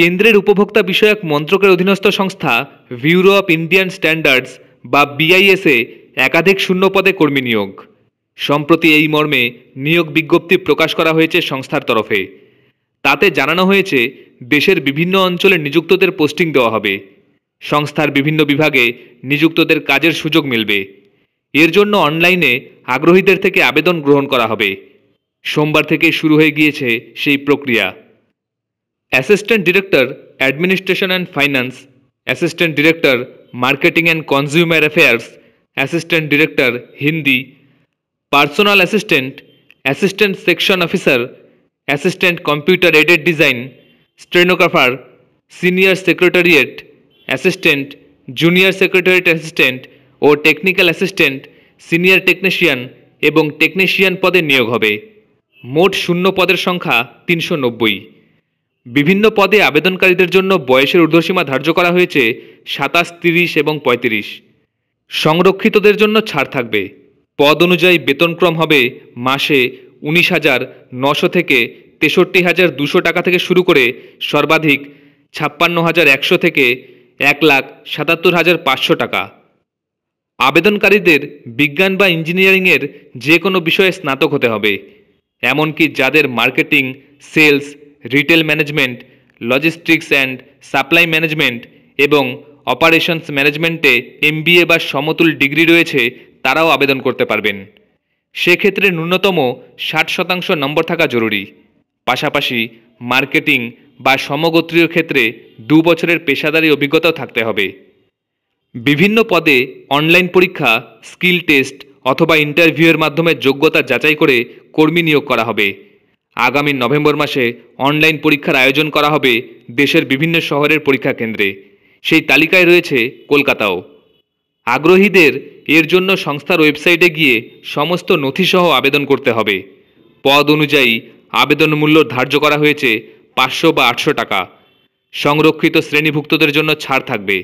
কেন্দ্রের উপভোক্তা বিষয়ক মন্ত্রকের অধীনস্থ সংস্থা ব্যুরো অব ইন্ডিয়ান স্ট্যান্ডার্ডস বা বিআইএসে একাধিক শূন্য পদে কর্মী নিয়োগ। সম্প্রতি এই মর্মে নিয়োগ বিজ্ঞপ্তি প্রকাশ করা হয়েছে সংস্থার তরফে। তাতে জানানো হয়েছে দেশের বিভিন্ন অঞ্চলে নিযুক্তদের পোস্টিং দেওয়া হবে। সংস্থার বিভিন্ন বিভাগে নিযুক্তদের কাজের সুযোগ মিলবে। এর জন্য অনলাইনে আগ্রহীদের থেকে আবেদন গ্রহণ করা হবে। সোমবার থেকে শুরু হয়ে গিয়েছে সেই প্রক্রিয়া। Assistant director administration and finance, assistant director marketing and consumer affairs, assistant director Hindi, personal assistant, assistant section officer, assistant computer aided design, stenographer, senior secretariat assistant, junior secretariat assistant ও টেকনিক্যাল অ্যাসিস্ট্যান্ট, সিনিয়র টেকনিশিয়ান এবং technician পদে নিয়োগ হবে। মোট শূন্য পদের সংখ্যা 390। বিভিন্ন পদে আবেদনকারীদের জন্য বয়সের ঊর্ধ্বসীমা ধার্য করা হয়েছে 27, 30 এবং 35। সংরক্ষিতদের জন্য ছাড় থাকবে। পদ অনুযায়ী বেতনক্রম হবে মাসে 19,900 থেকে 63,200 টাকা থেকে শুরু করে সর্বাধিক 56,100 থেকে 1,77,500 টাকা। আবেদনকারীদের বিজ্ঞান বা ইঞ্জিনিয়ারিংয়ের যে কোনো বিষয়ে স্নাতক হতে হবে। এমনকি যাদের marketing, sales, retail management, logistics and supply management এবং অপারেশনস ম্যানেজমেন্টে MBA বা সমতুল ডিগ্রি রয়েছে তারাও আবেদন করতে পারবেন। সেক্ষেত্রে ন্যূনতম 60% নম্বর থাকা জরুরি। পাশাপাশি মার্কেটিং বা সমগোত্রীয় ক্ষেত্রে 2 বছরের পেশাদারি অভিজ্ঞতাও থাকতে হবে। বিভিন্ন পদে অনলাইন পরীক্ষা, স্কিল টেস্ট অথবা ইন্টারভিউয়ের মাধ্যমে যোগ্যতা যাচাই করে কর্মী নিয়োগ করা হবে। আগামী নভেম্বর মাসে অনলাইন পরীক্ষার আয়োজন করা হবে দেশের বিভিন্ন শহরের পরীক্ষা কেন্দ্রে। সেই তালিকায় রয়েছে কলকাতাও। আগ্রহীদের এর জন্য সংস্থার ওয়েবসাইটে গিয়ে সমস্ত নথিসহ আবেদন করতে হবে। পদ অনুযায়ী আবেদন মূল্য ধার্য করা হয়েছে 500 বা 800 টাকা। সংরক্ষিত শ্রেণীভুক্তদের জন্য ছাড় থাকবে।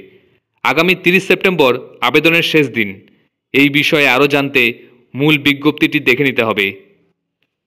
আগামী 30 সেপ্টেম্বর আবেদনের শেষ দিন। এই বিষয়ে আরও জানতে মূল বিজ্ঞপ্তিটি দেখে নিতে হবে।